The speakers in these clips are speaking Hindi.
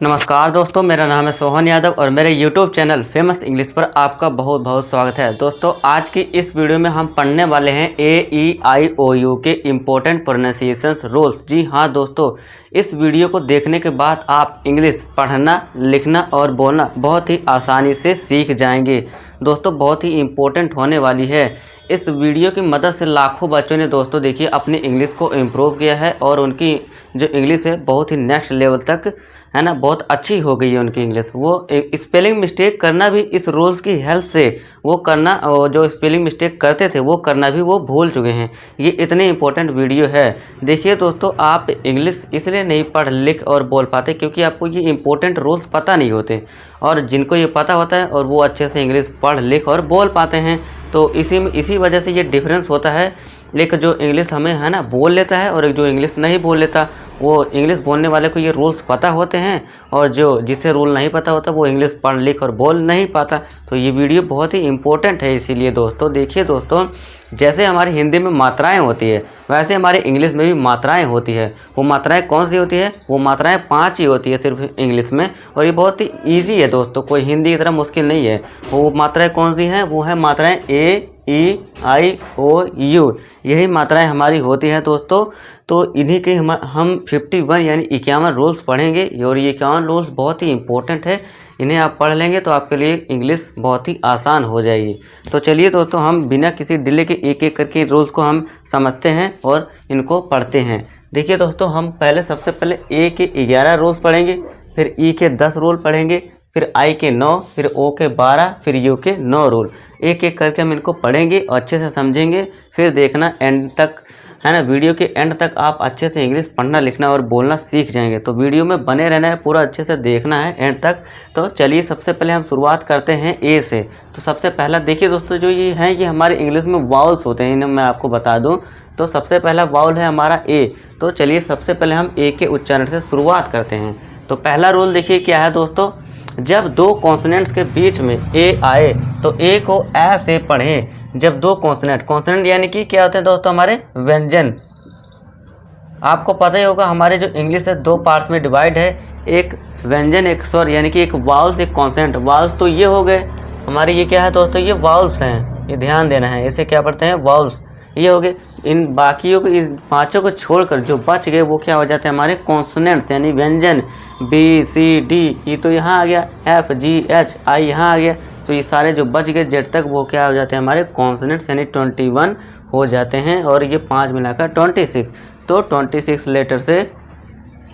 नमस्कार दोस्तों, मेरा नाम है सोहन यादव और मेरे YouTube चैनल फेमस इंग्लिश पर आपका बहुत बहुत स्वागत है। दोस्तों, आज की इस वीडियो में हम पढ़ने वाले हैं AEIOU के इम्पोर्टेंट प्रोनाउंसिएशन रूल्स। जी हाँ दोस्तों, इस वीडियो को देखने के बाद आप इंग्लिश पढ़ना, लिखना और बोलना बहुत ही आसानी से सीख जाएंगे। दोस्तों, बहुत ही इम्पोर्टेंट होने वाली है। इस वीडियो की मदद से लाखों बच्चों ने दोस्तों देखिए अपनी इंग्लिश को इम्प्रूव किया है और उनकी जो इंग्लिश है बहुत ही नेक्स्ट लेवल तक है ना, बहुत अच्छी हो गई है उनकी इंग्लिश। वो स्पेलिंग मिस्टेक करना भी इस रूल्स की हेल्प से वो करना, और जो स्पेलिंग मिस्टेक करते थे वो करना भी वो भूल चुके हैं। ये इतनी इंपॉर्टेंट वीडियो है। देखिए दोस्तों, आप इंग्लिश इसलिए नहीं पढ़ लिख और बोल पाते क्योंकि आपको ये इंपॉर्टेंट रूल्स पता नहीं होते, और जिनको ये पता होता है और वो अच्छे से इंग्लिश पढ़ लिख और बोल पाते हैं। तो इसी वजह से ये डिफरेंस होता है। एक जो इंग्लिश हमें है ना बोल लेता है और एक जो इंग्लिश नहीं बोल लेता, वो इंग्लिश बोलने वाले को ये रूल्स पता होते हैं, और जो जिसे रूल नहीं पता होता वो इंग्लिश पढ़ लिख और बोल नहीं पाता। तो ये वीडियो बहुत ही इंपॉर्टेंट है। इसीलिए दोस्तों देखिए दोस्तों, जैसे हमारी हिंदी में मात्राएं होती है वैसे हमारे इंग्लिश में भी मात्राएं होती है। वो मात्राएं कौन सी होती है? वो मात्राएं 5 ही होती है सिर्फ इंग्लिश में, और ये बहुत ही ईजी है दोस्तों, कोई हिंदी की तरह मुश्किल नहीं है। वो मात्राएं कौन सी हैं? वो है मात्राएं AEIOU। यही मात्राएं हमारी होती हैं दोस्तों। तो इन्हीं के हम 51 यानी 51 रूल्स पढ़ेंगे, और ये 51 रूल्स बहुत ही इंपॉर्टेंट है। इन्हें आप पढ़ लेंगे तो आपके लिए इंग्लिश बहुत ही आसान हो जाएगी। तो चलिए दोस्तों, हम बिना किसी डिले के एक एक करके रूल्स को हम समझते हैं और इनको पढ़ते हैं। देखिए दोस्तों, हम सबसे पहले ए के 11 रूल्स पढ़ेंगे, फिर ई के 10 रूल पढ़ेंगे, फिर आई के 9, फिर ओ के 12, फिर यू के 9 रूल। एक एक करके हम इनको पढ़ेंगे और अच्छे से समझेंगे। फिर देखना एंड तक, है ना, वीडियो के एंड तक आप अच्छे से इंग्लिश पढ़ना, लिखना और बोलना सीख जाएंगे। तो वीडियो में बने रहना है, पूरा अच्छे से देखना है एंड तक। तो चलिए सबसे पहले हम शुरुआत करते हैं ए से। तो सबसे पहला देखिए दोस्तों, जो ये हैं ये हमारे इंग्लिश में वाउल्स होते हैं, इन्हें मैं आपको बता दूं। तो सबसे पहला वाउल है हमारा ए। तो चलिए सबसे पहले हम ए के उच्चारण से शुरुआत करते हैं। तो पहला रूल देखिए क्या है दोस्तों, जब दो कॉन्सोनेंट्स के बीच में ए आए तो ए को ए से पढ़ें। जब दो कॉन्सोनेंट यानी कि क्या होते हैं दोस्तों? हमारे व्यंजन। आपको पता ही होगा हमारे जो इंग्लिश है दो पार्ट्स में डिवाइड है, एक व्यंजन एक स्वर, यानी कि एक वाउल्स एक कॉन्सोनेंट। वाउल्स तो ये हो गए हमारे, ये क्या है दोस्तों? ये वाउल्स हैं, ये ध्यान देना है। इसे क्या पढ़ते हैं? वाउल्स। ये हो गए। इन बाकियों को, इन पांचों को छोड़कर जो बच गए वो क्या हो जाते हैं? हमारे कॉन्सोनेंट्स यानी व्यंजन। B C D, ये तो यहाँ आ गया। FGHI यहाँ आ गया। तो ये सारे जो बच गए जेड तक वो क्या हो जाते हैं? हमारे कॉन्सोनेंट्स, यानी 21 हो जाते हैं, और ये 5 मिलाकर 26। तो 26 लेटर से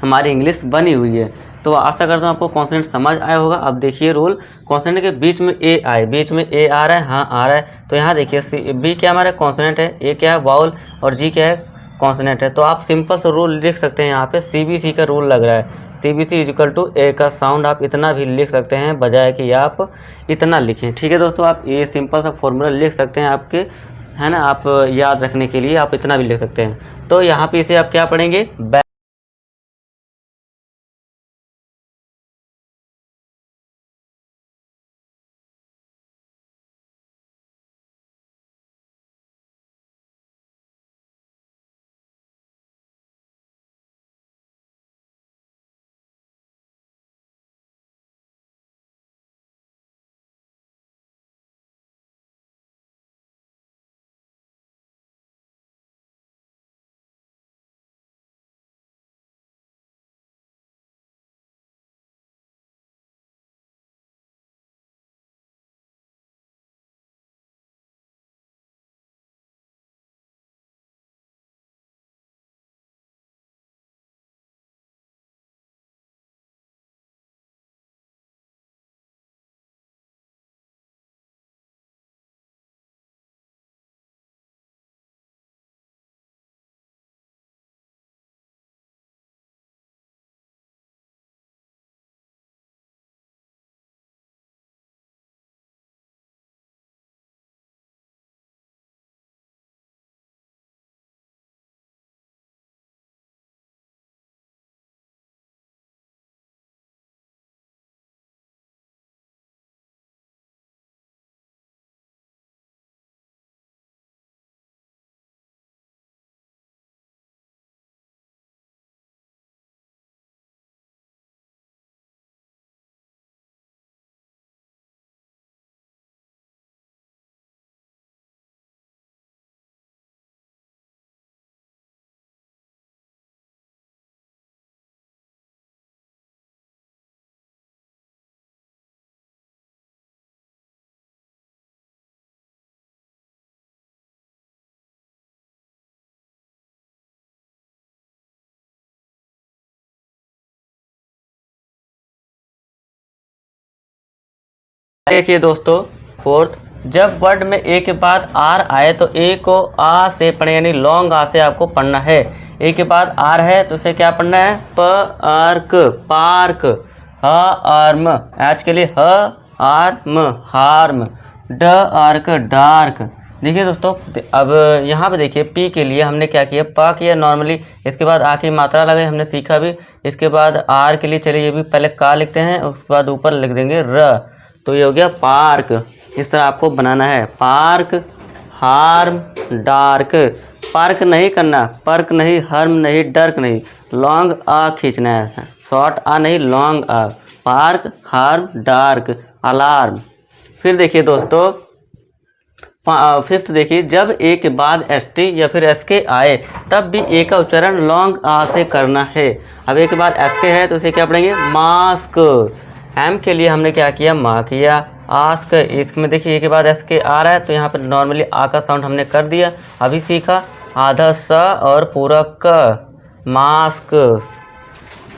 हमारी इंग्लिश बनी हुई है। तो आशा करता हूँ आपको कॉन्सोनेंट समझ आया होगा। अब देखिए रूल, कॉन्सोनेंट के बीच में ए आए, बीच में ए आ रहा है, हाँ आ रहा है। तो यहाँ देखिए बी क्या हमारा कॉन्सोनेंट है, ए क्या है वाउल, और जी क्या है? कॉन्सोनेंट है। तो आप सिंपल सा रूल लिख सकते हैं यहाँ पे, CBC का रूल लग रहा है। CBC इक्वल टू ए का साउंड आप इतना भी लिख सकते हैं बजाय कि आप इतना लिखें। ठीक है दोस्तों, आप ये सिंपल सा फॉर्मूला लिख सकते हैं आपके, है ना, आप याद रखने के लिए आप इतना भी लिख सकते हैं। तो यहाँ पे इसे आप क्या पढ़ेंगे? देखिए दोस्तों फोर्थ, जब वर्ड में ए के बाद आर आए तो ए को आ से पढ़े, यानी लॉन्ग आ से आपको पढ़ना है। ए के बाद आर है तो उसे क्या पढ़ना है, पार्क, पार्क। ह आर्म, आज के लिए ह आर्म, हार्म। ड आर्क, डार्क। देखिए दोस्तों अब यहाँ पे देखिए पी के लिए हमने क्या किया, पा किया नॉर्मली, इसके बाद आ की मात्रा लगाई, हमने सीखा भी। इसके बाद आर के लिए चलिए ये भी पहले का लिखते हैं, उसके बाद ऊपर लिख देंगे र, तो ये हो गया पार्क। इस तरह आपको बनाना है, पार्क, हार्म, डार्क। पार्क नहीं करना, पर्क नहीं, हर्म नहीं, डर्क नहीं, लॉन्ग आ खींचना है, शॉर्ट आ नहीं, लॉन्ग आ। Park, harm, dark, alarm. फिर देखिए दोस्तों फिफ्थ देखिए, जब ए के बाद एस टी या फिर एस के आए तब भी ए का उच्चारण लॉन्ग आ से करना है। अब ए के बाद एस के है तो उसे क्या पढ़ेंगे, मास्क। एम के लिए हमने क्या किया, माँ किया। आस्क, इसमें देखिए ए के बाद एस के आ रहा है तो यहाँ पर नॉर्मली आ का साउंड हमने कर दिया, अभी सीखा। आधा स और पूरा क, मास्क।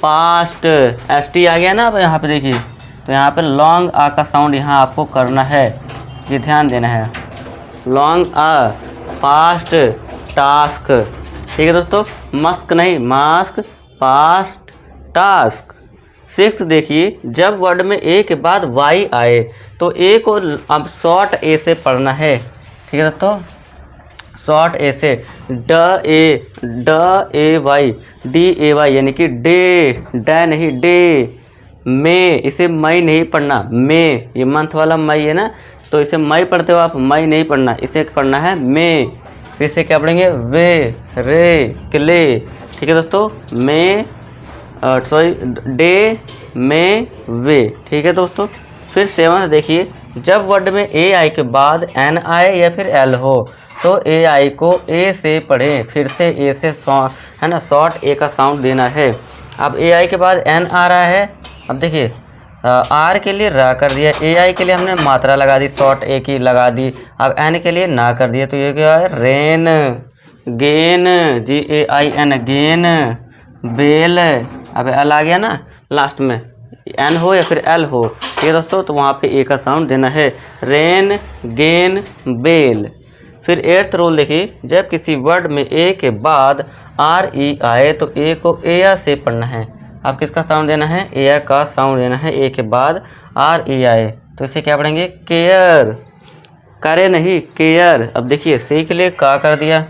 पास्ट, एस टी आ गया ना, अब यहाँ पे देखिए तो यहाँ पर लॉन्ग आ का साउंड यहाँ आपको करना है, ये ध्यान देना है, लॉन्ग आ। Past, task. ठीक है दोस्तों, मस्क नहीं, मास्क, पास्ट, टास्क। सिक्स्थ देखिए, जब वर्ड में ए के बाद वाई आए तो ए को अब शॉर्ट ए से पढ़ना है। ठीक है दोस्तों, शॉर्ट ए से, ड ए वाई, डी ए वाई, यानी कि डे, ड नहीं डे। मे, इसे मई नहीं पढ़ना, मे, ये मंथ वाला मई है ना, तो इसे मई पढ़ते हो आप, मई नहीं पढ़ना, इसे पढ़ना है मे। फिर इसे क्या पढ़ेंगे, वे, रे, क्ले। ठीक है दोस्तों, मे सॉरी डे, मे, वे। ठीक है दोस्तों, फिर सेवंथ देखिए, जब वर्ड में ए आई के बाद एन आए या फिर एल हो तो ए आई को ए से पढ़ें, फिर से ए से है ना, शॉर्ट ए का साउंड देना है। अब ए आई के बाद एन आ रहा है, अब देखिए आर के लिए रा कर दिया, ए आई के लिए हमने मात्रा लगा दी, शॉर्ट ए की लगा दी। अब एन के लिए ना कर दिया, तो ये क्या है, rain, gain, G A I N, gain, bell. अब एल आ गया ना लास्ट में, एन हो या फिर एल हो, ठीक है दोस्तों, तो वहाँ पे ए का साउंड देना है, रेन, गेन, बेल। फिर एट्थ रूल देखिए, जब किसी वर्ड में ए के बाद आर ई आए तो ए को एया से पढ़ना है। अब किसका साउंड देना है, एया का साउंड देना है, ए के बाद आर ई आए तो इसे क्या पढ़ेंगे, केयर, करे नहीं, केयर। अब देखिए सी के लिए का कर दिया,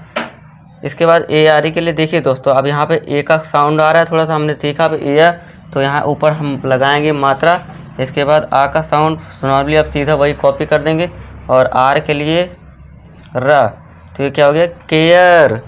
इसके बाद ए आर ई के लिए देखिए दोस्तों, अब यहाँ पे ए का साउंड आ रहा है, थोड़ा सा हमने सीखा अब एया, तो यहाँ ऊपर हम लगाएंगे मात्रा। इसके बाद आ का साउंड नॉर्मली अब सीधा वही कॉपी कर देंगे, और आर के लिए रा, तो ये क्या हो गया, केयर।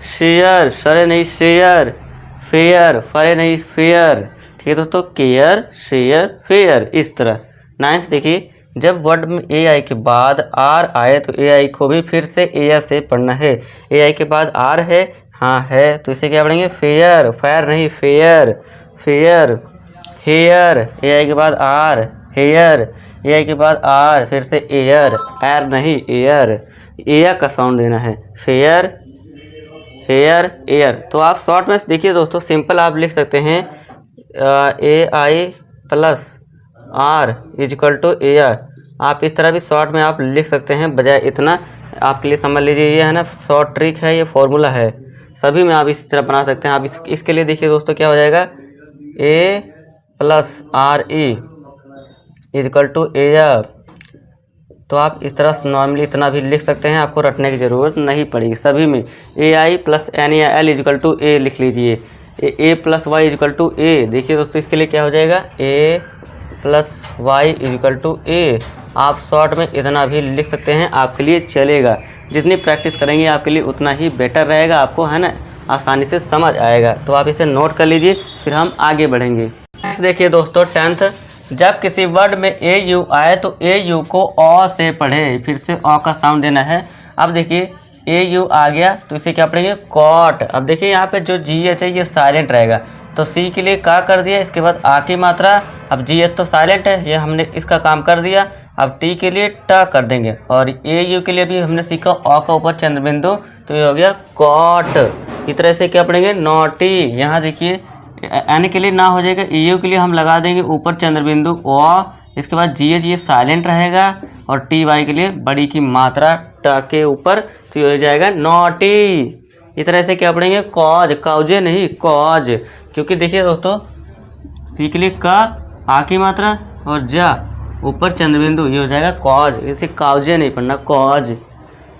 शेयर, सरे नहीं शेयर, फेयर, फरे नहीं फेयर। ठीक है दोस्तों, केयर, शेयर, फेयर, इस तरह। नाइन्थ देखिए, जब वर्ड में ए आई के बाद आर आए तो ए आई को भी फिर से एया से पढ़ना है। ए आई के बाद आर है, हाँ है, तो इसे क्या पढ़ेंगे, फेयर, फायर नहीं फेयर, फेयर। हेयर, ए आई के बाद आर, हेयर, ए आई के बाद आर, फिर से एयर, एर नहीं एयर, एयर का साउंड देना है, फेयर, हेयर, एयर। तो आप शॉर्ट में देखिए दोस्तों, सिंपल आप लिख सकते हैं A I plus R is equal to air. आप इस तरह भी शॉर्ट में आप लिख सकते हैं, बजाय इतना आपके लिए समझ लीजिए, ये है ना शॉर्ट ट्रिक है, ये फॉर्मूला है, सभी में आप इसी तरह बना सकते हैं। आप इसके लिए देखिए दोस्तों क्या हो जाएगा, A plus R E is equal to air. तो आप इस तरह नॉर्मली इतना भी लिख सकते हैं, आपको रटने की ज़रूरत नहीं पड़ेगी। सभी में ए आई प्लस एन या एल इजकल टू ए लिख लीजिए, ए प्लस वाई इजकल टू ए। देखिए दोस्तों इसके लिए क्या हो जाएगा, A plus Y is equal to ए। आप शॉर्ट में इतना भी लिख सकते हैं, आपके लिए चलेगा। जितनी प्रैक्टिस करेंगे आपके लिए उतना ही बेटर रहेगा, आपको है ना आसानी से समझ आएगा। तो आप इसे नोट कर लीजिए, फिर हम आगे बढ़ेंगे। नेक्स्ट देखिए दोस्तों टेंथ, जब किसी वर्ड में ए यू आए तो ए यू को अ से पढ़े, फिर से अ का साउंड देना है। अब देखिए ए यू आ गया तो इसे क्या पढ़ेंगे, कॉट। अब देखिए यहाँ पे जो जी एच है ये साइलेंट रहेगा, तो सी के लिए का कर दिया, इसके बाद आ की मात्रा। अब जी एच तो साइलेंट है, ये हमने इसका काम कर दिया। अब टी के लिए ट कर देंगे, और ए यू के लिए भी हमने सीखा अ का ऊपर चंद्र बिंदु, तो ये हो गया कॉट। इस तरह से क्या पढ़ेंगे, नोटी। यहाँ देखिए एन के लिए ना हो जाएगा, ई यू के लिए हम लगा देंगे ऊपर चंद्र बिंदु अ, इसके बाद GH ये साइलेंट रहेगा और TY के लिए बड़ी की मात्रा ट के ऊपर, तो ये हो जाएगा नॉटी। इस तरह से क्या पढ़ेंगे, कॉज, काउजे नहीं कॉज, क्योंकि देखिए दोस्तों सी के लिए का आ की मात्रा और जा ऊपर चंद्रबिंदु, ये हो जाएगा कॉज, इसे काउजे नहीं पढ़ना कॉज।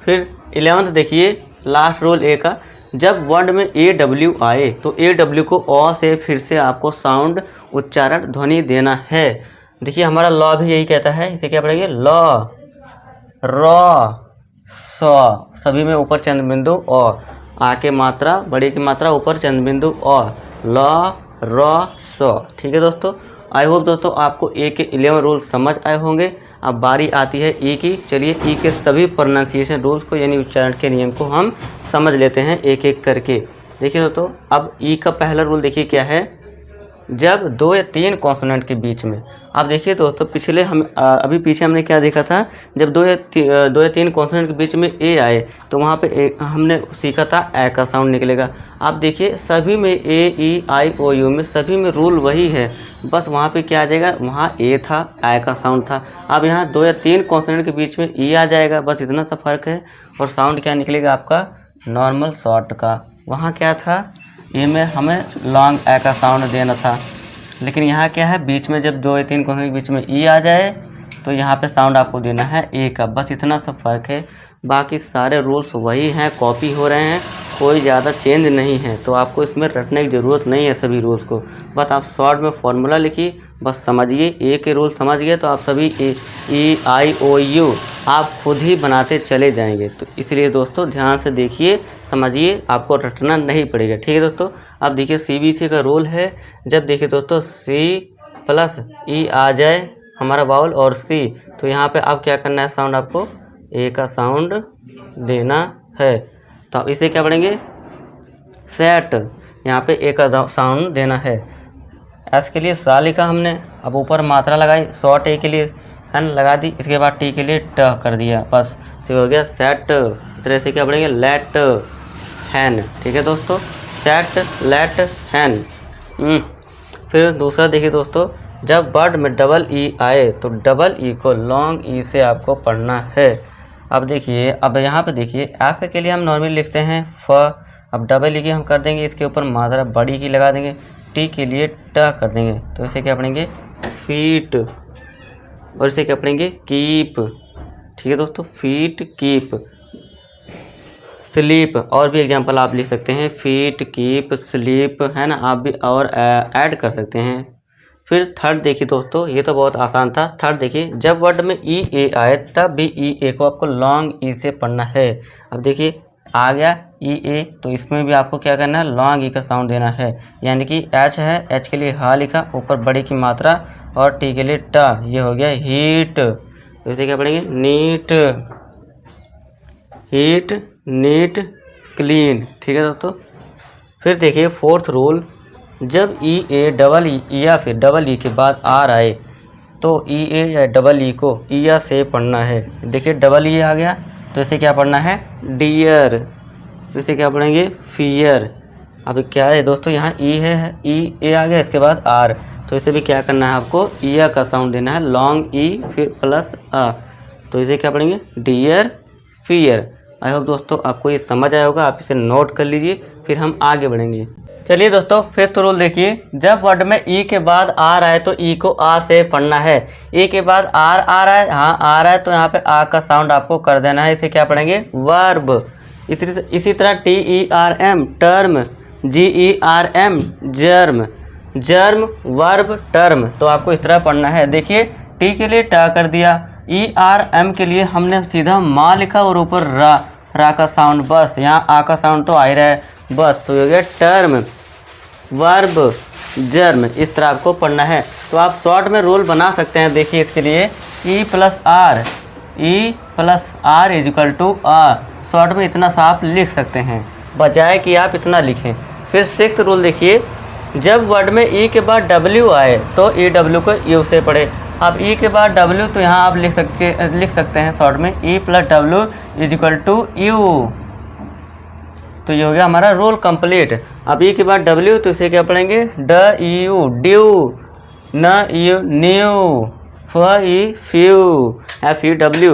फिर 11th देखिए लास्ट रूल ए का, जब वर्ड में AW आए तो AW को अ से फिर से आपको साउंड उच्चारण ध्वनि देना है। देखिए हमारा लॉ भी यही कहता है, इसे क्या पढ़ेंगे, लॉ, रॉ, सॉ, सभी में ऊपर चंद्रबिंदु अ, आ के मात्रा बड़ी की मात्रा ऊपर चंद्रबिंदु अ, लॉ, रॉ, सॉ। ठीक है दोस्तों, आई होप दोस्तों आपको ए के 11 रूल समझ आए होंगे। अब बारी आती है ई की। चलिए ई के सभी प्रोनाउंसिएशन रूल्स को यानी उच्चारण के नियम को हम समझ लेते हैं एक एक करके। देखिए दोस्तों, अब ई का पहला रूल देखिए क्या है, जब 2 या 3 कॉन्सोनेंट के बीच में, आप देखिए दोस्तों पिछले हम अभी पीछे हमने क्या देखा था, जब 2 या 3 कॉन्सोनेंट के बीच में ए आए तो वहाँ पे हमने सीखा था ए का साउंड निकलेगा। आप देखिए सभी में ए, ई, आई, ओ, यू में सभी में रूल वही है, बस वहाँ पे क्या आ जाएगा, वहाँ ए था, ए का साउंड था। अब यहाँ 2 या 3 कॉन्सोनेंट के बीच में ई आ जाएगा, बस इतना सा फर्क है। और साउंड क्या निकलेगा आपका, नॉर्मल शॉर्ट का। वहाँ क्या था, ए में हमें लॉन्ग ए का साउंड देना था, लेकिन यहाँ क्या है, बीच में जब 2 या 3 कॉन्सोनेंट के बीच में ई आ जाए तो यहाँ पे साउंड आपको देना है ए का, बस इतना सा फ़र्क है। बाकी सारे रूल्स वही हैं, कॉपी हो रहे हैं, कोई ज़्यादा चेंज नहीं है, तो आपको इसमें रटने की ज़रूरत नहीं है सभी रूल्स को। बस आप शॉर्ट में फॉर्मूला लिखिए, बस समझिए, ए के रूल समझ गए तो आप सभी ई, आई, ओ, यू आप खुद ही बनाते चले जाएंगे। तो इसलिए दोस्तों ध्यान से देखिए, समझिए, आपको रटना नहीं पड़ेगा। ठीक है दोस्तों, अब देखिए CBC का रूल है, जब देखिए दोस्तों C प्लस ई आ जाए हमारा बाउल और सी, तो यहाँ पे आप क्या करना है, साउंड आपको ए का साउंड देना है। तो इसे क्या पढ़ेंगे, सेट, यहाँ पे ए का साउंड देना है। एस के लिए सा लिखा हमने, अब ऊपर मात्रा लगाई, शॉर्ट ए के लिए है ना लगा दी, इसके बाद टी के लिए ट कर दिया, बस तो हो गया सेट। इस तरह से क्या पढ़ेंगे, लेट, हैन। ठीक है दोस्तों, सेट, लेट, हैन। फिर दूसरा देखिए दोस्तों, जब वर्ड में डबल ई आए तो डबल ई को लॉन्ग ई से आपको पढ़ना है। अब देखिए, अब यहाँ पे देखिए एफ के लिए हम नॉर्मली लिखते हैं फ, अब डबल ई की हम कर देंगे इसके ऊपर मात्रा बड़ी की लगा देंगे, टी के लिए ट कर देंगे, तो इसे क्या पढ़ेंगे, फीट, और इसे क्या पढ़ेंगे, कीप। ठीक है दोस्तों, फीट, कीप, स्लीप, और भी एग्जांपल आप लिख सकते हैं, फीट, कीप, स्लीप, है ना, आप भी और ऐड कर सकते हैं। फिर थर्ड देखिए दोस्तों, ये तो बहुत आसान था। थर्ड देखिए, जब वर्ड में ई ए आए तब भी ई ए को आपको लॉन्ग ई से पढ़ना है। अब देखिए आ गया ई ए, तो इसमें भी आपको क्या करना है, लॉन्ग ई का साउंड देना है, यानी कि एच है, एच के लिए हा लिखा, ऊपर बड़ी की मात्रा और टी के लिए ट, ये हो गया हीट। तो इसे क्या पढ़ेंगे, नीट, हीट, नीट, क्लीन। ठीक है दोस्तों, फिर देखिए फोर्थ रूल, जब ई ए डबल ई या फिर डबल ई के बाद आर आए तो ई ए या डबल ई को ईया से पढ़ना है। देखिए डबल ई आ गया तो इसे क्या पढ़ना है, डियर, तो इसे क्या पढ़ेंगे, फियर। अब क्या है दोस्तों, यहाँ ई है, ई ए आ गया, इसके बाद आर, तो इसे भी क्या करना है, आपको ईया का साउंड देना है, लॉन्ग ई फिर प्लस आ, तो इसे क्या पढ़ेंगे, डियर, फियर। आई होप दोस्तों आपको ये समझ आया होगा, आप इसे नोट कर लीजिए, फिर हम आगे बढ़ेंगे। चलिए दोस्तों, फिफ्थ रूल देखिए, जब वर्ड में ई के बाद आर आए तो ई को आ से पढ़ना है। ई के बाद आर आ रहा है, हाँ आ रहा है, तो यहाँ पे आ का साउंड आपको कर देना है, इसे क्या पढ़ेंगे, वर्ब। इसी तरह T E R M, term, G E R M, germ, germ, verb, term, तो आपको इस तरह पढ़ना है। देखिए टी के लिए टा कर दिया, ई आर एम के लिए हमने सीधा माँ लिखा और ऊपर रा, रा का साउंड, बस यहाँ आ का साउंड तो आ ही रहा है, बस तो हो गया टर्म, वर्ब, जर्म। इस तरह आपको पढ़ना है। तो आप शॉर्ट में रूल बना सकते हैं। देखिए इसके लिए E plus R, E plus R is equal to आ, शॉर्ट में इतना सा आप लिख सकते हैं, बजाय कि आप इतना लिखें। फिर सिक्स्थ रूल देखिए, जब वर्ड में ई के बाद डब्ल्यू आए तो ई डब्ल्यू को यू से पढ़े। अब ई के बाद डब्ल्यू, तो यहाँ आप लिख सकते हैं शॉर्ट में E plus W is equal to U, तो ये हो गया हमारा रूल कंप्लीट। अब ई के बाद डब्ल्यू, तो इसे क्या पढ़ेंगे, ड यू, ड्यू, न you, new, few, FEW,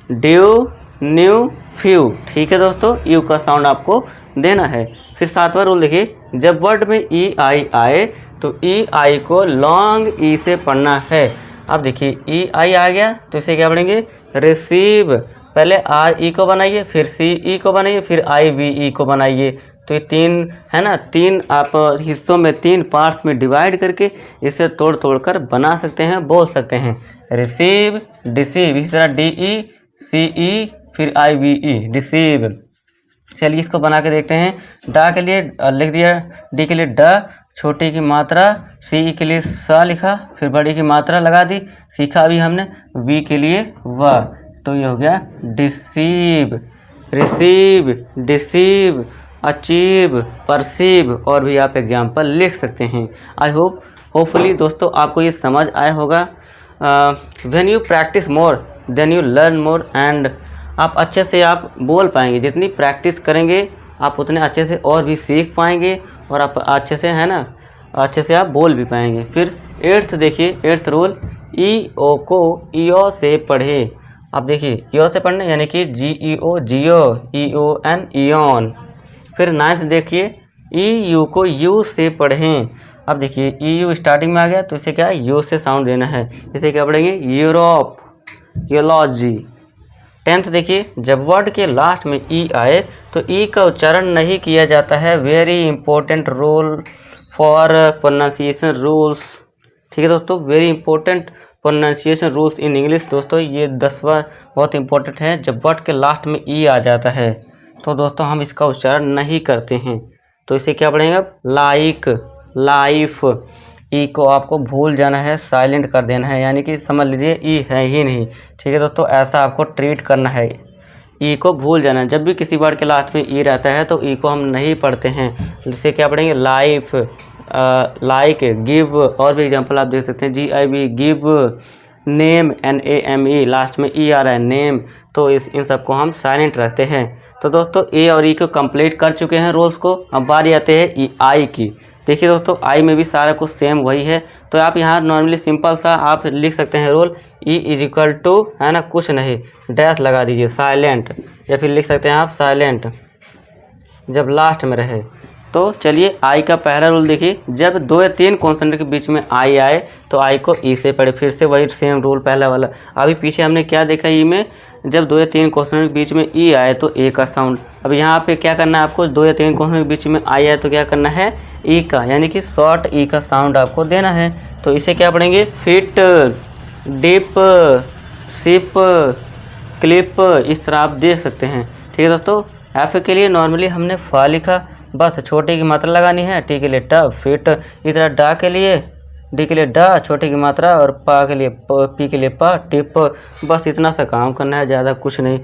due, new, few. ठीक है दोस्तों, यू का साउंड आपको देना है। फिर 7वां रूल देखिए, जब वर्ड में EI आए तो EI को लॉन्ग ई से पढ़ना है। अब देखिए EI आ गया तो इसे क्या पढ़ेंगे, रिसीव। पहले RE को बनाइए, फिर CE को बनाइए, फिर IVE को बनाइए। तो ये 3 है ना, 3 आप हिस्सों में 3 पार्ट्स में डिवाइड करके इसे तोड़ तोड़ कर बना सकते हैं, बोल सकते हैं। रिसीव, डिसीव, इसी तरह DE, CE, फिर IVE, डिसीव। चलिए इसको बना के देखते हैं। डा के लिए लिख दिया, डी के लिए ड, छोटी की मात्रा, सी के लिए स लिखा, फिर बड़ी की मात्रा लगा दी, सीखा भी हमने, वी के लिए व। तो ये हो गया deceive, receive, deceive, achieve, perceive, और भी आप एग्जाम्पल लिख सकते हैं। आई होपफुली दोस्तों आपको ये समझ आया होगा। When you practice more than you learn more, and आप अच्छे से आप बोल पाएंगे। जितनी प्रैक्टिस करेंगे आप उतने अच्छे से और भी सीख पाएंगे, और आप अच्छे से है ना, अच्छे से आप बोल भी पाएंगे। फिर 8th देखिए, 8th रूल, EO को EO से पढ़े। अब देखिए EO से पढ़ना यानी कि GEO, जियो, EON, इयॉन। फिर 9th देखिए, EU को U से पढ़ें। अब देखिए EU स्टार्टिंग में आ गया तो इसे क्या है, U से साउंड देना है। इसे क्या पढ़ेंगे, यूरोप, यूलॉजी। 10th देखिए, जब वर्ड के लास्ट में ई आए तो ई का उच्चारण नहीं किया जाता है। Very important rule for pronunciation rules. ठीक है दोस्तों, very important pronunciation rules in English. दोस्तों ये 10वां बहुत इंपॉर्टेंट है। जब वर्ड के लास्ट में ई आ जाता है तो दोस्तों हम इसका उच्चारण नहीं करते हैं। तो इसे क्या पढ़ेंगे, लाइक, लाइफ। ई को आपको भूल जाना है, साइलेंट कर देना है, यानी कि समझ लीजिए ई है ही नहीं। ठीक है दोस्तों, ऐसा आपको ट्रीट करना है। ई को भूल जाना है। जब भी किसी वर्ड के लास्ट में ई रहता है तो ई को हम नहीं पढ़ते हैं। इसे क्या पढ़ेंगे, लाइफ, लाइक, गिव, और भी एग्जांपल आप देख सकते हैं, GIV, give, name, NAME, last में ई आ रहा है, नेम। तो इन सबको हम साइलेंट रखते हैं। तो दोस्तों ए और ई को कंप्लीट कर चुके हैं रूल्स को। अब बारी आते हैं आई की। देखिए दोस्तों, आई में भी सारा कुछ सेम वही है। तो आप यहाँ नॉर्मली सिंपल सा आप लिख सकते हैं rule, E is equal to, है ना, कुछ नहीं, डैश लगा दीजिए, साइलेंट, या फिर लिख सकते हैं आप साइलेंट जब लास्ट में रहे। तो चलिए आई का पहला रूल देखिए, जब 2 या 3 कॉन्सोनेंट के बीच में आई आए तो आई को ई से पढ़े। फिर से वही सेम रूल पहला वाला। अभी पीछे हमने क्या देखा, ई में जब 2 या 3 कॉन्सोनेंट के बीच में ई आए तो ए का साउंड। अब यहाँ पे क्या करना है आपको, 2 या 3 कॉन्सोनेंट के बीच में आई आए तो क्या करना है, ई का, यानी कि शॉर्ट ई का साउंड आपको देना है। तो इसे क्या पढ़ेंगे, फिट, डिप, सिप, क्लिप, इस तरह आप देख सकते हैं। ठीक है दोस्तों, एफ के लिए नॉर्मली हमने फा लिखा, बस छोटे की मात्रा लगानी है, टी के लिए ट, फिट। इस तरह डा के लिए, डी के लिए डा, छोटे की मात्रा, और पा के लिए पी के लिए पा, टिप। बस इतना सा काम करना है, ज़्यादा कुछ नहीं।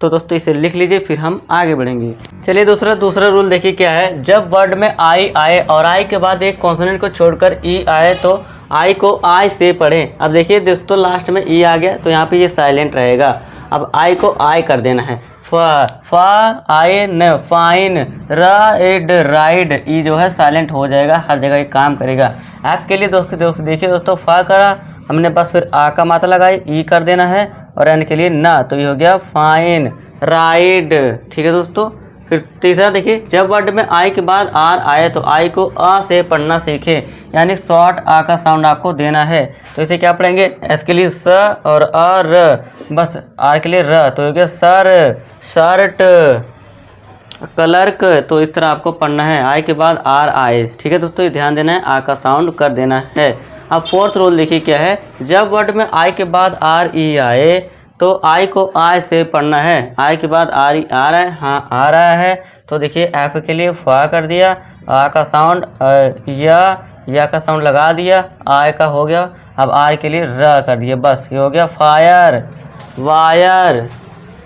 तो दोस्तों इसे लिख लीजिए, फिर हम आगे बढ़ेंगे। चलिए दूसरा रूल देखिए क्या है, जब वर्ड में आई आए और आई के बाद एक कॉन्सोनेंट को छोड़कर ई आए तो आई को आई से पढ़ें। अब देखिए दोस्तों, लास्ट में ई आ गया तो यहाँ पे ये साइलेंट रहेगा। अब आई को आई कर देना है, फा आए न, फाइन, राइड, राइड, ई जो है साइलेंट हो जाएगा, हर जगह ये काम करेगा। ऐप के लिए देखिए दोस्तों, फा करा हमने, बस फिर आ का मात्रा लगाई, ई कर देना है, और एन के लिए ना, तो ये हो गया फाइन, राइड। ठीक है दोस्तों, फिर तीसरा देखिए, जब वर्ड में आई के बाद आर आए तो आई को आ से पढ़ना सीखे, यानी शॉर्ट आ का साउंड आपको देना है। तो इसे क्या पढ़ेंगे, एस के लिए स और आ र, बस आर के लिए र, तो हो गया सर, शर्ट, क्लर्क। तो इस तरह आपको पढ़ना है, आई के बाद आर आए। ठीक है दोस्तों, ये ध्यान देना है, आ का साउंड कर देना है। अब 4th रूल देखिए क्या है, जब वर्ड में आई के बाद आर ई आए तो आई को आई से पढ़ना है। आई के बाद आर ई आ रहा है, हाँ आ रहा है, तो देखिए एफ के लिए फा कर दिया, आ का साउंड या का साउंड लगा दिया, आई का हो गया। अब आर के लिए र कर दिया, बस ये हो गया फायर, वायर,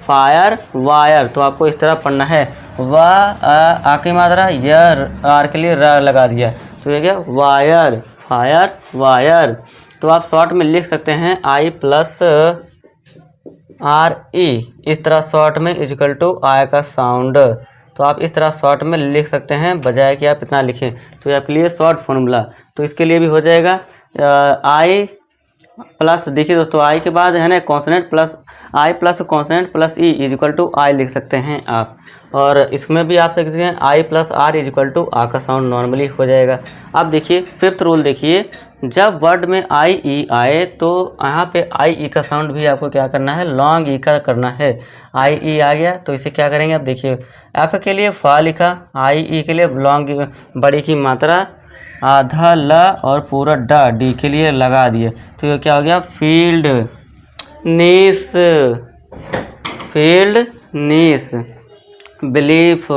फायर, वायर। तो आपको इस तरह पढ़ना है, आ की मात्रा, यर, आर के लिए र लगा दिया, तो ये गया वायर, फायर, वायर। तो आप शॉर्ट में लिख सकते हैं आई प्लस आर ई, इस तरह शॉर्ट में इक्वल टू आई का साउंड। तो आप इस तरह शॉर्ट में लिख सकते हैं, बजाय कि आप इतना लिखें। तो ये आपके लिए शॉर्ट फॉर्मूला, तो इसके लिए भी हो जाएगा, आई प्लस देखिए दोस्तों आई के बाद है ना consonant plus I plus consonant plus E is equal to I लिख सकते हैं आप। और इसमें भी आप सकते हैं I plus R is equal to आ का साउंड नॉर्मली हो जाएगा। अब देखिए फिफ्थ रूल देखिए, जब वर्ड में आई ई आए तो यहाँ पे आई ई का साउंड भी आपको क्या करना है, लॉन्ग ई का करना है। आई ई आ गया तो इसे क्या करेंगे, आप देखिए एफ के लिए फा लिखा, आई ई के लिए लॉन्ग बड़ी की मात्रा आधा ल और पूरा ड डी के लिए लगा दिए तो ये क्या हो गया, फील्ड नीस, फील्ड नीस, बिलीफ।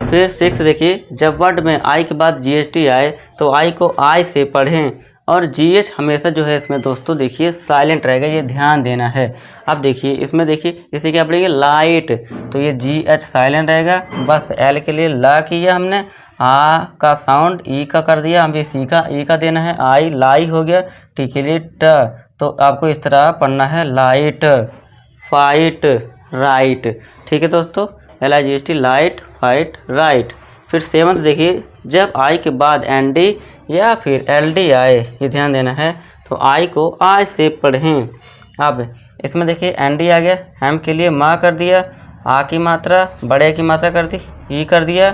फिर सिक्स देखिए, जब वर्ड में आई के बाद जीएसटी आए तो आई को आई से पढ़ें और जीएच हमेशा जो है इसमें दोस्तों देखिए साइलेंट रहेगा, ये ध्यान देना है। अब देखिए इसमें देखिए इसे क्या पढ़ेंगे, लाइट, तो ये जीएच साइलेंट रहेगा। बस एल के लिए ला किया हमने, आ का साउंड ई का कर दिया, हमें सी का ई का देना है, आई लाई हो गया, टी के लिए ट, तो आपको इस तरह पढ़ना है लाइट, फाइट, राइट। ठीक है दोस्तों, L I G S T light, fight, right. फिर सेवंथ देखिए, जब आई के बाद एन डी या फिर एल डी आए, ये ध्यान देना है, तो आई को आई से पढ़ें। अब इसमें देखिए एन डी आ गया, एम के लिए माँ कर दिया, आ की मात्रा बड़े की मात्रा कर दी, ई कर दिया,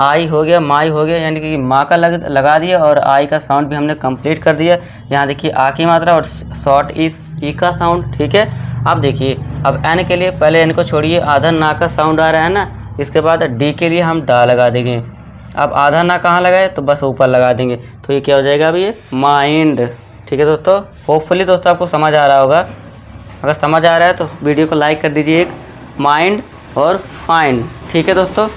आई हो गया, माई हो गया, यानी कि माँ का लगा दिया और आई का साउंड भी हमने कंप्लीट कर दिया। यहाँ देखिए आ की मात्रा और शॉर्ट ई का साउंड। ठीक है, अब देखिए अब एन के लिए पहले एन को छोड़िए, आधा ना का साउंड आ रहा है ना, इसके बाद डी के लिए हम डा लगा देंगे। अब आधा ना कहाँ लगाए, तो बस ऊपर लगा देंगे, तो ये क्या हो जाएगा, अब ये माइंड। ठीक है दोस्तों, होपफुली दोस्तों आपको समझ आ रहा होगा। अगर समझ आ रहा है तो वीडियो को लाइक कर दीजिए, एक माइंड और फाइंड। ठीक है दोस्तों,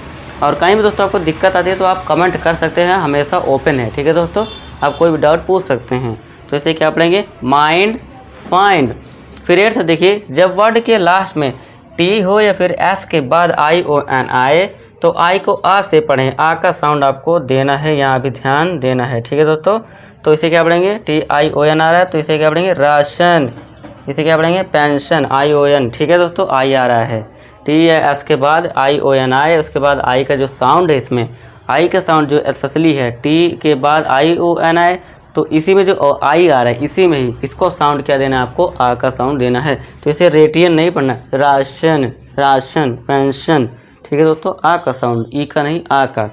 और कहीं भी दोस्तों आपको दिक्कत आती है तो आप कमेंट कर सकते हैं, हमेशा ओपन है। ठीक है दोस्तों, आप कोई भी डाउट पूछ सकते हैं। तो इसे क्या पढ़ेंगे, माइंड, फाइंड। फिर एट्थ देखिए, जब वर्ड के लास्ट में टी हो या फिर एस के बाद आई ओ एन आए तो आई को आ से पढ़ें, आ का साउंड आपको देना है, यहाँ भी ध्यान देना है। ठीक है दोस्तों, तो इसे क्या पढ़ेंगे, टी आई ओ एन आ रहा है तो इसे क्या पढ़ेंगे, राशन, इसे क्या पढ़ेंगे, पेंशन, आई ओ एन। ठीक है दोस्तों, आई आ रहा है, टी एस के बाद आई ओ एन आए, उसके बाद आई का जो साउंड है, इसमें आई का साउंड जो स्पेशली है, टी के बाद आई ओ एन आए तो इसी में जो आई आ रहा है इसी में ही इसको साउंड क्या देना है, आपको आ का साउंड देना है। तो इसे रेटियन नहीं पढ़ना, राशन, राशन, पेंशन। ठीक है दोस्तों, आ का साउंड, ई का नहीं, आ का।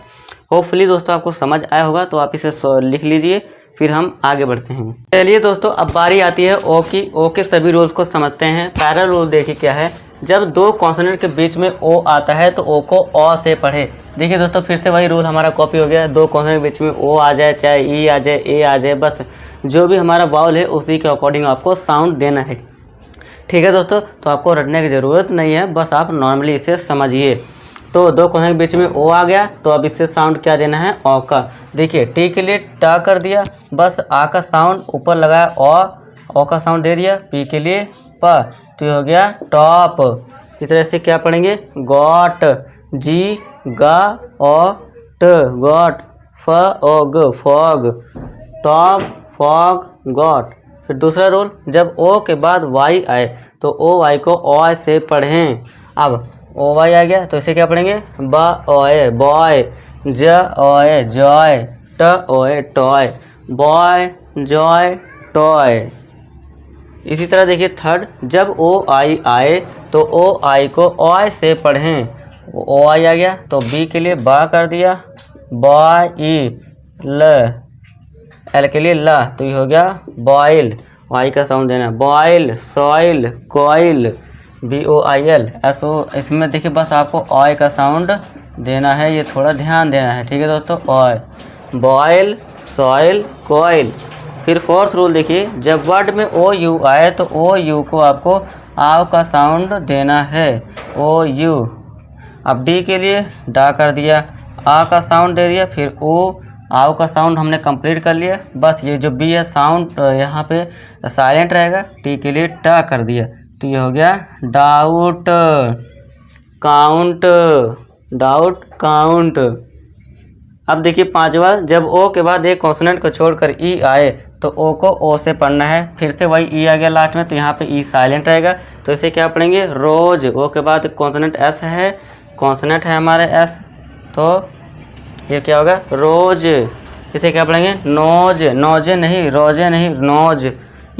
होपफुली दोस्तों आपको समझ आया होगा, तो आप इसे लिख लीजिए, फिर हम आगे बढ़ते हैं। चलिए दोस्तों, अब बारी आती है ओ की। ओ के सभी रूल्स को समझते हैं। पहला रूल देखिए क्या है, जब दो कॉन्सोनेंट के बीच में ओ आता है तो ओ को अ से पढ़े। देखिए दोस्तों, फिर से वही रूल हमारा कॉपी हो गया, दो कॉन्सोनेंट के बीच में ओ आ जाए, चाहे ई आ जाए, ए आ जाए, बस जो भी हमारा वावल है उसी के अकॉर्डिंग आपको साउंड देना है। ठीक है दोस्तों, तो आपको रटने की ज़रूरत नहीं है, बस आप नॉर्मली इसे समझिए। तो दो कॉन्सोनेंट के बीच में ओ आ गया तो अब इससे साउंड क्या देना है, ओ का। देखिए टी के लिए टा कर दिया, बस आ का साउंड ऊपर लगाया, ओ का साउंड दे दिया, पी के लिए प, तो ये हो गया टॉप। इस तरह से क्या पढ़ेंगे, गॉट, जी गा ओ ट, गॉट, फ ओ ग, फॉग, टॉप, फॉग, गॉट। फिर दूसरा रूल, जब ओ के बाद वाई आए तो ओ वाई को ओ से पढ़ें। अब ओ वाई आ गया तो इसे क्या पढ़ेंगे, ब ओए बॉय, ज ओए जॉय, ट ओए टॉय, बॉय, जॉय, टॉय। इसी तरह देखिए थर्ड, जब ओ आई आए तो ओ आई को ओ आई से पढ़ें। ओ आई आ गया तो बी के लिए बा कर दिया, बॉय, ई, ल, एल के लिए ला, तो ये हो गया बॉयल, वाई का साउंड देना, boil, soil, coil, B O I L, S O. इसमें देखिए बस आपको ऑय का साउंड देना है, ये थोड़ा ध्यान देना है। ठीक है दोस्तों, ऑय, बॉयल, सॉइल, कॉइल। फिर फोर्थ रूल देखिए, जब वर्ड में ओ यू आए तो ओ यू को आपको आव का साउंड देना है, ओ यू। अब डी के लिए डा कर दिया, आ का साउंड दे दिया, फिर ओ आव का साउंड हमने कंप्लीट कर लिया। बस ये जो बी है साउंड यहाँ पे साइलेंट रहेगा, टी के लिए टा कर दिया, तो ये हो गया डाउट, काउंट, डाउट, काउंट। अब देखिए पांचवा, जब ओ के बाद एक कॉन्सोनेंट को छोड़कर ई आए तो ओ को ओ से पढ़ना है। फिर से वही ई आ गया लास्ट में, तो यहाँ पे ई साइलेंट रहेगा, तो इसे क्या पढ़ेंगे, रोज। ओ के बाद कॉन्सोनेंट एस है, कॉन्सोनेंट है हमारे एस, तो ये क्या होगा, रोज। इसे क्या पढ़ेंगे, नोज, नोजे नहीं, रोजे नहीं, नोज।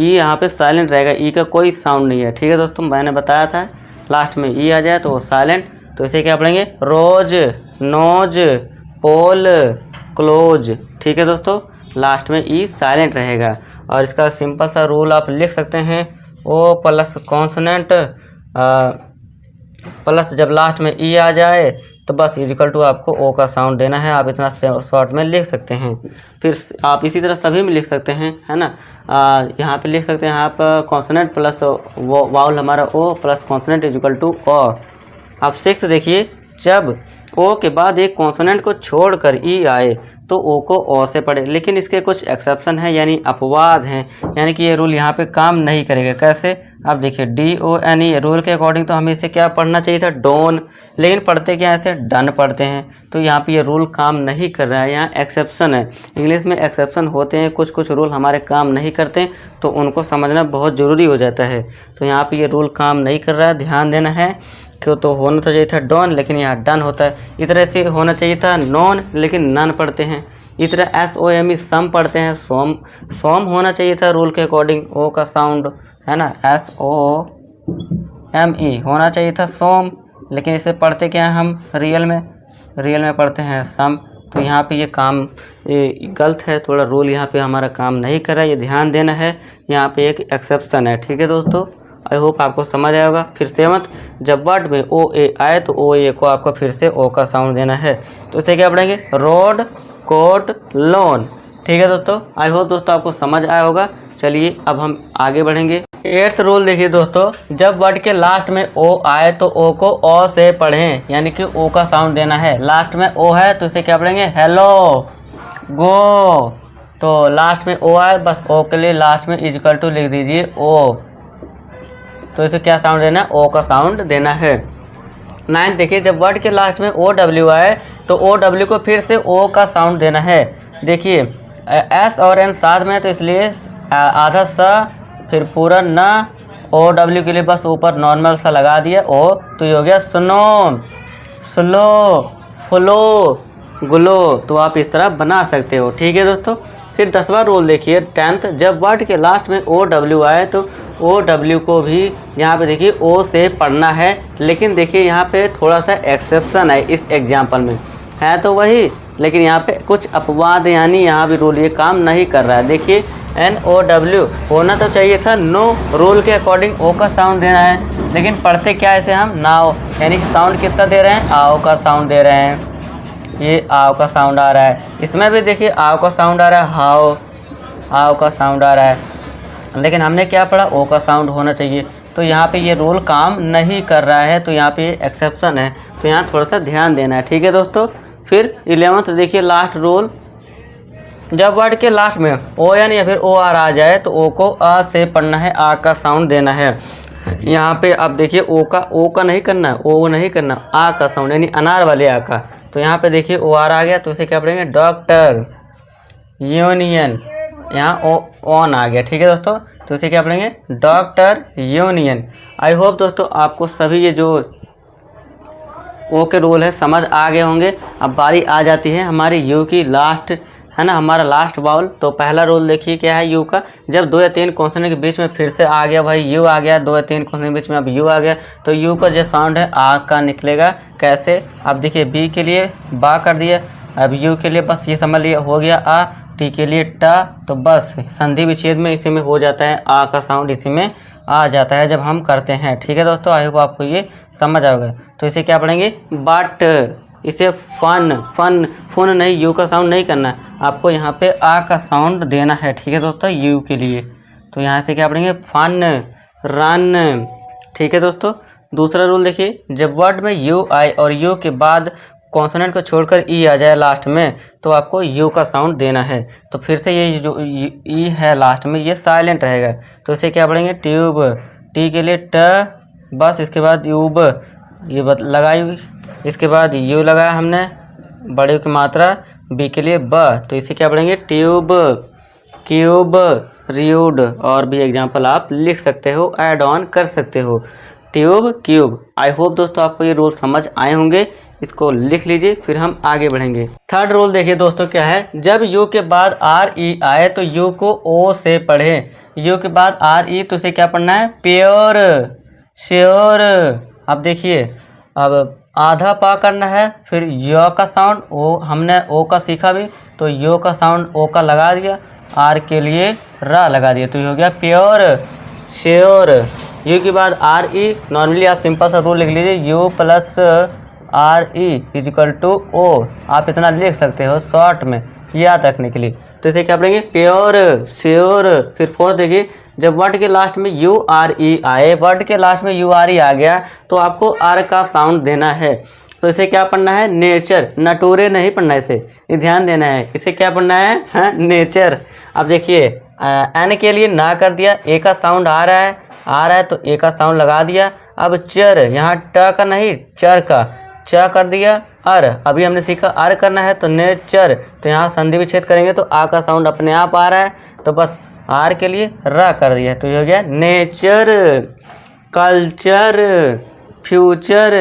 ई यहाँ पे साइलेंट रहेगा, ई का कोई साउंड नहीं है। ठीक है दोस्तों, मैंने बताया था लास्ट में ई आ जाए तो वो साइलेंट। तो इसे क्या पढ़ेंगे, रोज, नोज, पोल, क्लोज। ठीक है दोस्तों, लास्ट में ई साइलेंट रहेगा। और इसका सिंपल सा रूल आप लिख सकते हैं, ओ प्लस कॉन्सोनेंट प्लस जब लास्ट में ई आ जाए तो बस इक्वल टू आपको ओ का साउंड देना है। आप इतना शॉर्ट में लिख सकते हैं। फिर आप इसी तरह सभी में लिख सकते हैं, है ना। यहाँ पे लिख सकते हैं आप कॉन्सोनेंट प्लस वाउल हमारा O plus consonant equal to O. आप सिक्स देखिए, जब ओ के बाद एक कॉन्सोनेंट को छोड़कर ई आए तो ओ को ओ से पढ़े, लेकिन इसके कुछ एक्सेप्शन हैं यानी अपवाद हैं, यानी कि ये रूल यहाँ पे काम नहीं करेगा। कैसे, अब देखिए DONE रूल के अकॉर्डिंग तो हमें इसे क्या पढ़ना चाहिए था, डोन, लेकिन पढ़ते क्या ऐसे डन पढ़ते हैं। तो यहाँ पे ये रूल काम नहीं कर रहा है, यहाँ एक्सेप्शन है। इंग्लिश में एक्सेप्शन होते हैं, कुछ कुछ रूल हमारे काम नहीं करते, तो उनको समझना बहुत ज़रूरी हो जाता है। तो यहाँ पर ये रूल काम नहीं कर रहा है, ध्यान देना है। क्यों, तो होना तो चाहिए था डॉन, लेकिन यहाँ डन होता है। इस तरह से होना चाहिए था नॉन, लेकिन नन पढ़ते हैं। इस तरह SOME सम पढ़ते हैं, सोम। सोम होना चाहिए था रूल के अकॉर्डिंग, ओ का साउंड, है ना, SOME होना चाहिए था सोम, लेकिन इसे पढ़ते क्या हैं हम, रियल में पढ़ते हैं सम। तो यहाँ पे ये काम गलत है, थोड़ा रूल यहाँ पे हमारा काम नहीं कर रहा है, ये ध्यान देना है। यहाँ पे एक एक्सेप्शन है। ठीक है दोस्तों, आई होप आपको समझ आया होगा। फिर सेवंथ, जब वर्ड में OA आए तो OA को आपको फिर से ओ का साउंड देना है। तो इसे क्या पढ़ेंगे, रोड, कोट, लोन। ठीक है दोस्तों, आई होप दोस्तों आपको समझ आया होगा। चलिए अब हम आगे बढ़ेंगे। 8th रूल देखिए दोस्तों, जब वर्ड के लास्ट में ओ आए तो ओ को ओ से पढ़ें, यानी कि ओ का साउंड देना है। लास्ट में ओ है तो इसे क्या पढ़ेंगे, हेलो, गो। तो लास्ट में ओ आए, बस ओ के लिए लास्ट में इक्वल टू लिख दीजिए ओ। तो इसे क्या साउंड देना है, ओ का साउंड देना है। 9th देखिए, जब वर्ड के लास्ट में OW आए तो OW को फिर से ओ का साउंड देना है। देखिए S और N साथ में, तो इसलिए आधा सा फिर पूरा न, OW के लिए बस ऊपर नॉर्मल सा लगा दिया ओ। तो ये हो गया सुनो, स्लो, फ्लो, ग्लो। तो आप इस तरह बना सकते हो। ठीक है दोस्तों, फिर 10वां रूल देखिए 10th, जब वर्ड के लास्ट में OW आए तो OW को भी यहाँ पे देखिए ओ से पढ़ना है, लेकिन देखिए यहाँ पे थोड़ा सा एक्सेप्शन है इस एग्जाम्पल में, है तो वही, लेकिन यहाँ पे कुछ अपवाद, यानी यहाँ भी रूल ये काम नहीं कर रहा है। देखिए NOW होना तो चाहिए था नो, रूल के अकॉर्डिंग ओ का साउंड देना है, लेकिन पढ़ते क्या ऐसे हम नाओ, यानी कि साउंड किसका दे रहे हैं, आओ का साउंड दे रहे हैं। ये आओ का साउंड आ रहा है, इसमें भी देखिए आओ का साउंड आ रहा है, हाओ, आओ का साउंड आ रहा है, लेकिन हमने क्या पढ़ा, ओ का साउंड होना चाहिए। तो यहाँ पे ये रूल काम नहीं कर रहा है, तो यहाँ पे एक्सेप्शन है, तो यहाँ थोड़ा सा ध्यान देना है। ठीक है दोस्तों, फिर 11th देखिए लास्ट रूल, जब वर्ड के लास्ट में ON या फिर OR आ जाए तो ओ को आ से पढ़ना है, आ का साउंड देना है। यहाँ पे अब देखिए ओ का नहीं करना है, ओ नहीं करना, आ का साउंड, यानी अनार वाले आ का। तो यहाँ पे देखिए OR आ गया, तो इसे क्या पढ़ेंगे, डॉक्टर, यूनियन, यहाँ ऑन आ गया। ठीक है दोस्तों, तो इसे क्या पढ़ेंगे, डॉक्टर, यूनियन। आई होप दोस्तों आपको सभी ये जो ओ के रूल है समझ आ गए होंगे। अब बारी आ जाती है हमारी यू की, लास्ट है ना, हमारा लास्ट बाउल। तो पहला रूल देखिए क्या है यू का, जब 2 या 3 कॉन्सोनेंट के बीच में फिर से आ गया भाई यू आ गया, 2 या 3 कॉन्सोनेंट के बीच में अब यू आ गया, तो यू का जो साउंड है आ का निकलेगा। कैसे, अब देखिए बी के लिए बा कर दिया, अब यू के लिए बस ये समझ लिया हो गया आ, टी के लिए टा, तो बस संधि विच्छेद में इसी में हो जाता है, आ का साउंड इसी में आ जाता है जब हम करते हैं। ठीक है दोस्तों, आई होप आपको ये समझ आएगा। तो इसे क्या पढ़ेंगे, बट, इसे फन नहीं, यू का साउंड नहीं करना है आपको, यहाँ पे आ का साउंड देना है। ठीक है दोस्तों, यू के लिए। तो यहाँ से क्या पढ़ेंगे, फन, रन। ठीक है दोस्तों, दूसरा रूल देखिए, जब वर्ड में यू आए और यू के बाद कॉन्सोनेंट को छोड़कर ई आ जाए लास्ट में, तो आपको यू का साउंड देना है। तो फिर से ये जो ई है लास्ट में, ये साइलेंट रहेगा। तो इसे क्या पढ़ेंगे, ट्यूब, टी के लिए ट, बस इसके बाद यूब, ये लगाई, इसके बाद यू लगाया हमने, बड़े की मात्रा, बी के लिए ब, तो इसे क्या पढ़ेंगे, ट्यूब, क्यूब, रियूड। और भी एग्जाम्पल आप लिख सकते हो, ऐड ऑन कर सकते हो, ट्यूब, क्यूब। आई होप दोस्तों आपको ये रूल समझ आए होंगे, इसको लिख लीजिए, फिर हम आगे बढ़ेंगे। थर्ड रूल देखिए दोस्तों क्या है, जब यू के बाद आर ई आए तो यू को ओ से पढ़ें, यू के बाद आर ई, तो इसे क्या पढ़ना है? Pure, sure. अब देखिए, अब आधा पा करना है, फिर य का साउंड, ओ हमने ओ का सीखा भी, तो यो का साउंड ओ का लगा दिया, आर के लिए रा लगा दिया, तो ये हो गया प्योर, श्योर। यू के बाद आर ई, नॉर्मली आप सिंपल सा रूल लिख लीजिए, U plus R E is equal to O, आप इतना लिख सकते हो शॉर्ट में याद रखने के लिए। तो इसे क्या पढ़ेंगे? Pure, sure. फिर फोर्थ देखिए, जब वर्ड के लास्ट में यू आर ई आए, वर्ड के लास्ट में यू आर ई आ गया तो आपको आर का साउंड देना है। तो इसे क्या पढ़ना है? नेचर, नटूरे नहीं पढ़ना, इसे ये ध्यान देना है। इसे क्या पढ़ना है? हाँ, नेचर। अब देखिए, एन के लिए ना कर दिया, ए का साउंड आ रहा है तो ए का साउंड लगा दिया। अब चर, यहाँ ट का नहीं चर का, च कर दिया। अर, अभी हमने सीखा अर करना है तो नेचर, तो यहाँ संधि विच्छेद करेंगे तो आ का साउंड अपने आप आ रहा है, तो बस आर के लिए र कर दिया, तो ये हो गया नेचर। कल्चर, फ्यूचर,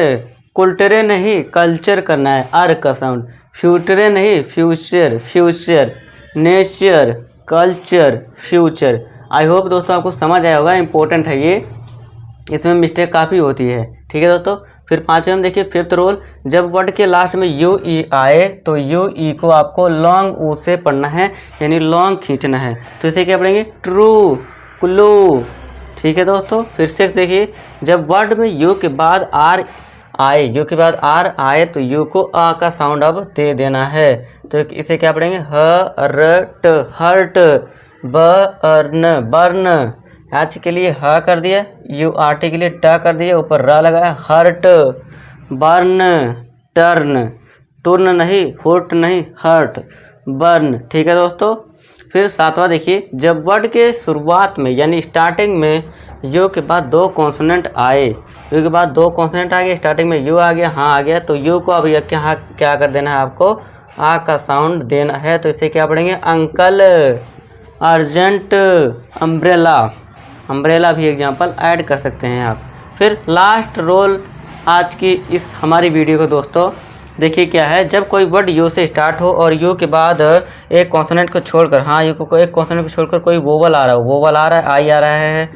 कुल्टरे नहीं कल्चर करना है, अर का साउंड, फ्यूटरे नहीं future, future, nature, culture, future. I hope दोस्तों आपको समझ आया होगा, इंपॉर्टेंट है ये, इसमें मिस्टेक काफ़ी होती है। ठीक है दोस्तों। फिर पाँचवें में देखिए, फिफ्थ रूल, जब वर्ड के लास्ट में यू ई आए तो यू ई को आपको लॉन्ग ऊ से पढ़ना है, यानी लॉन्ग खींचना है। तो इसे क्या पढ़ेंगे? True, clue. ठीक है दोस्तों। फिर सिक्स देखिए, जब वर्ड में यू के बाद आर आए, यू के बाद आर आए तो यू को आ का साउंड अब दे देना है। तो इसे क्या पढ़ेंगे? Hurt, hurt, burn, burn. H के लिए ह कर दिया, यू आर टी के लिए ट कर दिया, ऊपर र लगाया, हर्ट, बर्न, टर्न, टर्न नहीं, हुट नहीं, हर्ट, बर्न। ठीक है दोस्तों। फिर सातवां देखिए, जब वर्ड के शुरुआत में यानी स्टार्टिंग में यू के बाद दो कॉन्सोनेंट आए, यू के बाद दो कॉन्सोनेंट आ गए, स्टार्टिंग में यू आ गया, हाँ आ गया, तो यू को अब क्या कर देना है आपको? आ का साउंड देना है। तो इसे क्या पढ़ेंगे? अंकल, अर्जेंट, अम्ब्रेला, अम्ब्रेला भी एग्जाम्पल ऐड कर सकते हैं आप। फिर लास्ट रोल आज की इस हमारी वीडियो को दोस्तों देखिए क्या है, जब कोई वर्ड यू से स्टार्ट हो और यू के बाद एक कॉन्सोनेंट को छोड़कर, हाँ यू को एक कॉन्सोनेंट को छोड़कर कोई वोवल आ रहा हो, वोवल आ रहा है, आई आ रहा है,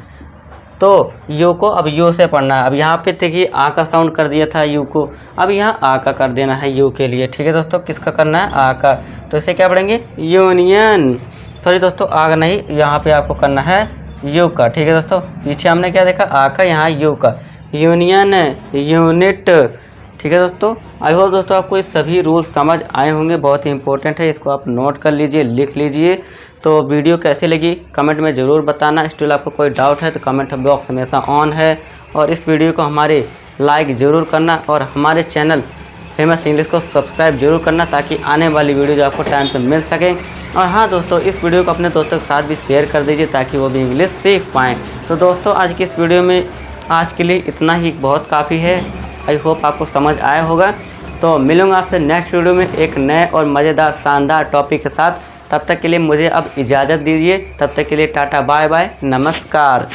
तो यू को अब यू से पढ़ना है। अब यहाँ पे देखिए आ का साउंड कर दिया था यू को, अब यहाँ आ का कर देना है यू के लिए। ठीक है दोस्तों। किसका करना है? आ का। तो इसे क्या पढ़ेंगे? यूनियन, सॉरी दोस्तों आ का नहीं, यहाँ पे आपको करना है यू का। ठीक है दोस्तों। पीछे हमने क्या देखा? आ का, यहाँ यू का, यूनियन, यूनिट। ठीक है दोस्तों। आई होप दोस्तों आपको ये सभी रूल्स समझ आए होंगे, बहुत ही इंपॉर्टेंट है, इसको आप नोट कर लीजिए, लिख लीजिए। तो वीडियो कैसे लगी कमेंट में ज़रूर बताना। स्टिल आपको कोई डाउट है तो कमेंट बॉक्स हमेशा ऑन है, और इस वीडियो को हमारे लाइक ज़रूर करना और हमारे चैनल फेमस इंग्लिश को सब्सक्राइब जरूर करना, ताकि आने वाली वीडियो जो आपको टाइम पे मिल सके। और हाँ दोस्तों, इस वीडियो को अपने दोस्तों के साथ भी शेयर कर दीजिए ताकि वो भी इंग्लिश सीख पाएँ। तो दोस्तों आज की इस वीडियो में आज के लिए इतना ही बहुत काफ़ी है। आई होप आपको समझ आया होगा। तो मिलूंगा आपसे नेक्स्ट वीडियो में एक नए और मज़ेदार शानदार टॉपिक के साथ। तब तक के लिए मुझे अब इजाज़त दीजिए। तब तक के लिए टाटा बाय बाय, नमस्कार।